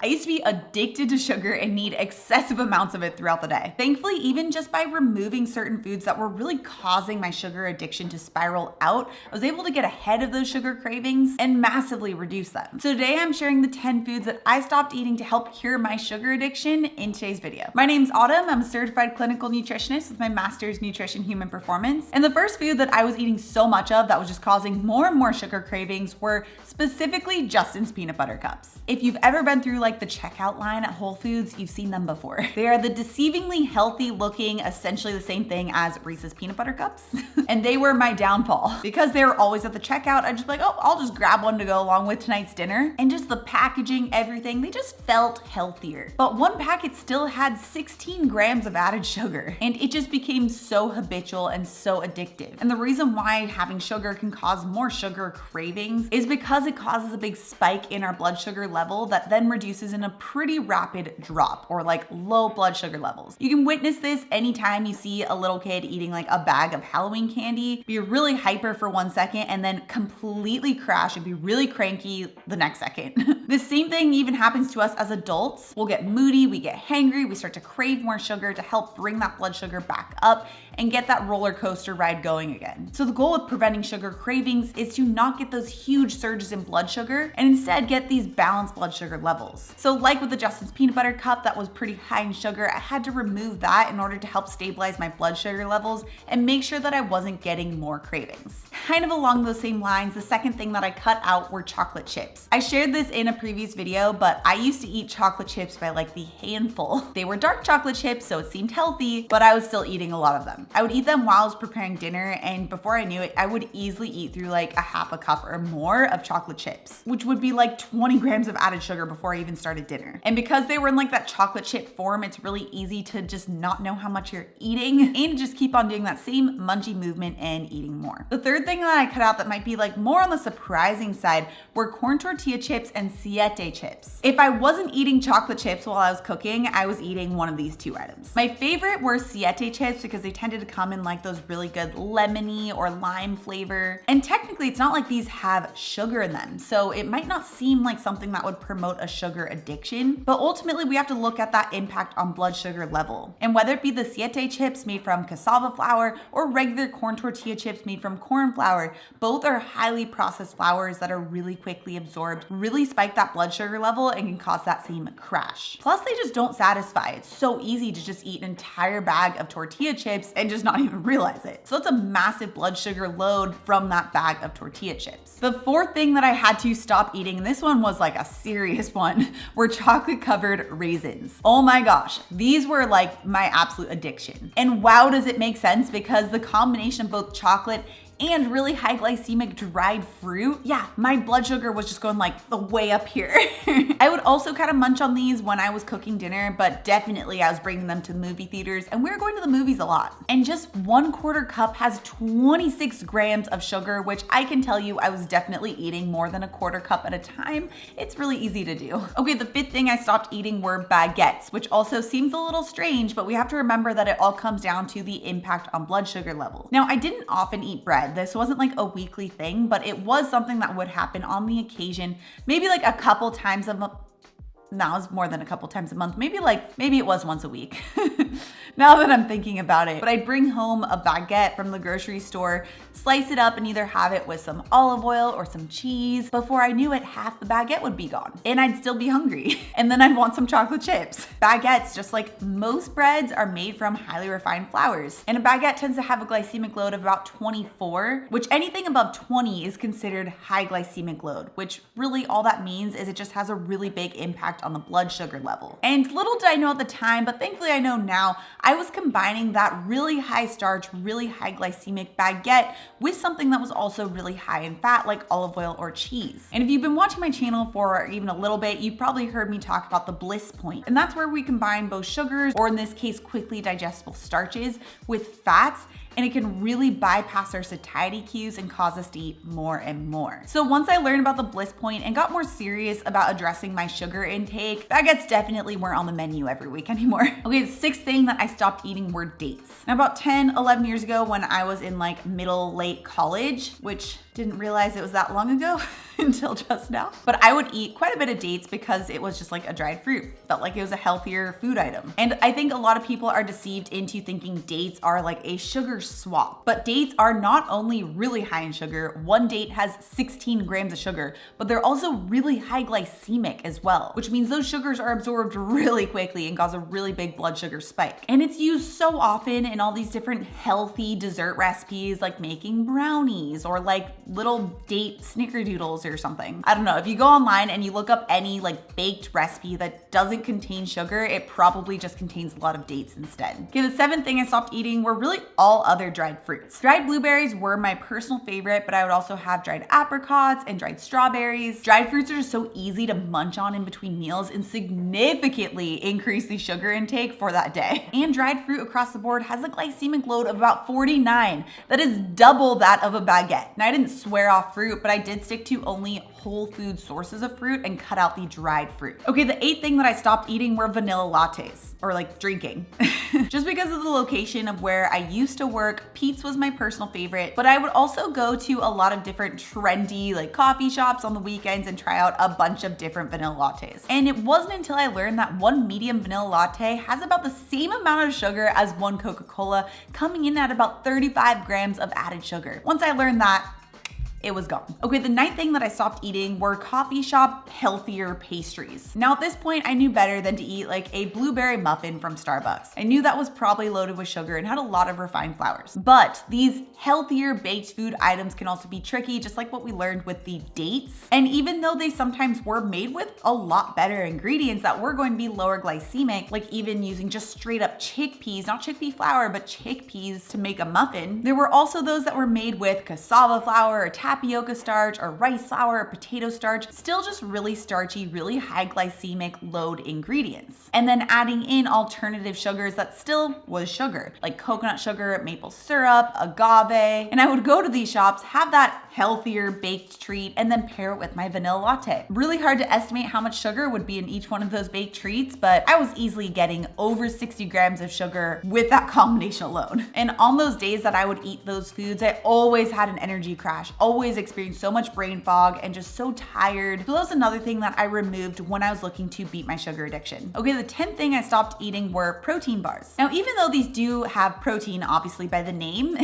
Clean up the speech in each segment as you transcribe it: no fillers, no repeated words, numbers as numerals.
I used to be addicted to sugar and need excessive amounts of it throughout the day. Thankfully, even just by removing certain foods that were really causing my sugar addiction to spiral out, I was able to get ahead of those sugar cravings and massively reduce them. So today I'm sharing the 10 foods that I stopped eating to help cure my sugar addiction in today's video. My name's Autumn. I'm a certified clinical nutritionist with my master's nutrition human performance. And the first food that I was eating so much of that was just causing more and more sugar cravings were specifically Justin's peanut butter cups. If you've ever been through the checkout line at Whole Foods, you've seen them before. They are the deceivingly healthy looking, essentially the same thing as Reese's peanut butter cups. And they were my downfall. Because they were always at the checkout, I'd just be like, oh, I'll just grab one to go along with tonight's dinner. And just the packaging, everything, they just felt healthier. But one packet still had 16 grams of added sugar. And it just became so habitual and so addictive. And the reason why having sugar can cause more sugar cravings is because it causes a big spike in our blood sugar level that then reduces in a pretty rapid drop, or low blood sugar levels. You can witness this anytime you see a little kid eating a bag of Halloween candy, be really hyper for 1 second and then completely crash and be really cranky the next second. The same thing even happens to us as adults. We'll get moody, we get hangry, we start to crave more sugar to help bring that blood sugar back up and get that roller coaster ride going again. So the goal with preventing sugar cravings is to not get those huge surges in blood sugar and instead get these balanced blood sugar levels. So like with the Justin's peanut butter cup that was pretty high in sugar, I had to remove that in order to help stabilize my blood sugar levels and make sure that I wasn't getting more cravings. Kind of along those same lines, the second thing that I cut out were chocolate chips. I shared this in a previous video, but I used to eat chocolate chips by the handful. They were dark chocolate chips, so it seemed healthy, but I was still eating a lot of them. I would eat them while I was preparing dinner, and before I knew it, I would easily eat through a half a cup or more of chocolate chips, which would be 20 grams of added sugar before I even started dinner. And because they were in that chocolate chip form, it's really easy to just not know how much you're eating and just keep on doing that same munchy movement and eating more. The third thing that I cut out that might be more on the surprising side were corn tortilla chips and Siete chips. If I wasn't eating chocolate chips while I was cooking, I was eating one of these two items. My favorite were Siete chips because they tended to come in those really good lemony or lime flavor. And technically it's not like these have sugar in them, so it might not seem like something that would promote a sugar addiction, but ultimately we have to look at that impact on blood sugar level. And whether it be the Siete chips made from cassava flour or regular corn tortilla chips made from corn flour, both are highly processed flours that are really quickly absorbed, really spike that blood sugar level and can cause that same crash. Plus they just don't satisfy. It's so easy to just eat an entire bag of tortilla chips and just not even realize it. So it's a massive blood sugar load from that bag of tortilla chips. The fourth thing that I had to stop eating, and this one was a serious one, were chocolate covered raisins. Oh my gosh, these were my absolute addiction. And wow, does it make sense, because the combination of both chocolate and really high glycemic dried fruit, yeah, my blood sugar was just going the way up here. I would also kind of munch on these when I was cooking dinner, but definitely I was bringing them to the movie theaters, and we were going to the movies a lot. And just 1/4 cup has 26 grams of sugar, which I can tell you I was definitely eating more than 1/4 cup at a time. It's really easy to do. Okay, the fifth thing I stopped eating were baguettes, which also seems a little strange, but we have to remember that it all comes down to the impact on blood sugar level. Now, I didn't often eat bread. This wasn't a weekly thing, but it was something that would happen on the occasion, maybe a couple times a month. Now it's more than a couple times a month. Maybe it was once a week. Now that I'm thinking about it. But I'd bring home a baguette from the grocery store, slice it up and either have it with some olive oil or some cheese. Before I knew it, half the baguette would be gone and I'd still be hungry. And then I'd want some chocolate chips. Baguettes, just like most breads, are made from highly refined flours. And a baguette tends to have a glycemic load of about 24, which anything above 20 is considered high glycemic load, which really all that means is it just has a really big impact on the blood sugar level. And little did I know at the time, but thankfully I know now, I was combining that really high starch, really high glycemic baguette with something that was also really high in fat, like olive oil or cheese. And if you've been watching my channel for even a little bit, you've probably heard me talk about the bliss point. And that's where we combine both sugars, or in this case, quickly digestible starches, with fats, and it can really bypass our satiety cues and cause us to eat more and more. So once I learned about the bliss point and got more serious about addressing my sugar intake, intake. Baguettes definitely weren't on the menu every week anymore. Okay, the sixth thing that I stopped eating were dates. Now about 10, 11 years ago when I was in like middle, late college, which didn't realize it was that long ago until just now. But I would eat quite a bit of dates because it was just like a dried fruit. Felt like it was a healthier food item. And I think a lot of people are deceived into thinking dates are like a sugar swap. But dates are not only really high in sugar, one date has 16 grams of sugar, but they're also really high glycemic as well, which means those sugars are absorbed really quickly and cause a really big blood sugar spike. And it's used so often in all these different healthy dessert recipes, like making brownies or like little date snickerdoodles or something. I don't know, if you go online and you look up any like baked recipe that doesn't contain sugar, it probably just contains a lot of dates instead. Okay, the seventh thing I stopped eating were really all other dried fruits. Dried blueberries were my personal favorite, but I would also have dried apricots and dried strawberries. Dried fruits are just so easy to munch on in between meals and significantly increase the sugar intake for that day. And dried fruit across the board has a glycemic load of about 49. That is double that of a baguette. Now I didn't swear off fruit, but I did stick to only whole food sources of fruit and cut out the dried fruit. Okay, the eighth thing that I stopped eating were vanilla lattes, or like drinking. Just because of the location of where I used to work, Pete's was my personal favorite, but I would also go to a lot of different trendy like coffee shops on the weekends and try out a bunch of different vanilla lattes. And it wasn't until I learned that one medium vanilla latte has about the same amount of sugar as one Coca-Cola, coming in at about 35 grams of added sugar. Once I learned that, it was gone. Okay, the ninth thing that I stopped eating were coffee shop healthier pastries. Now at this point, I knew better than to eat like a blueberry muffin from Starbucks. I knew that was probably loaded with sugar and had a lot of refined flours. But these healthier baked food items can also be tricky, just like what we learned with the dates. And even though they sometimes were made with a lot better ingredients that were going to be lower glycemic, like even using just straight up chickpeas, not chickpea flour, but chickpeas to make a muffin, there were also those that were made with cassava flour or tapioca starch or rice flour or potato starch, still just really starchy, really high glycemic load ingredients. And then adding in alternative sugars that still was sugar, like coconut sugar, maple syrup, agave. And I would go to these shops, have that healthier baked treat, and then pair it with my vanilla latte. Really hard to estimate how much sugar would be in each one of those baked treats, but I was easily getting over 60 grams of sugar with that combination alone. And on those days that I would eat those foods, I always had an energy crash, always experienced so much brain fog and just so tired. So that was another thing that I removed when I was looking to beat my sugar addiction. Okay, the 10th thing I stopped eating were protein bars. Now, even though these do have protein, obviously by the name,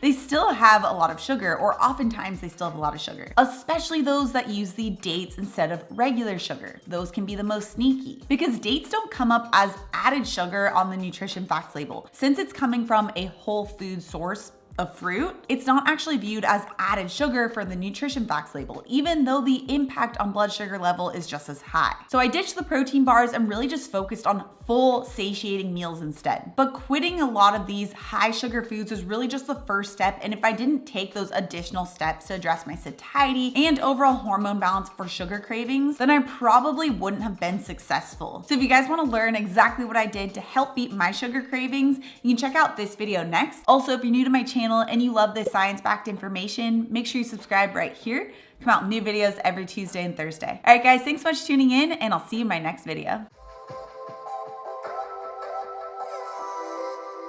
they still have a lot of sugar, or oftentimes they still have a lot of sugar, especially those that use the dates instead of regular sugar. Those can be the most sneaky because dates don't come up as added sugar on the nutrition facts label. Since it's coming from a whole food source of fruit, it's not actually viewed as added sugar for the nutrition facts label, even though the impact on blood sugar level is just as high. So I ditched the protein bars and really just focused on full satiating meals instead. But quitting a lot of these high sugar foods was really just the first step, and if I didn't take those additional steps to address my satiety and overall hormone balance for sugar cravings, then I probably wouldn't have been successful. So if you guys want to learn exactly what I did to help beat my sugar cravings, you can check out this video next. Also, if you're new to my channel and you love this science-backed information, make sure you subscribe right here. Come out new videos every Tuesday and Thursday. All right, guys, thanks so much for tuning in, and I'll see you in my next video.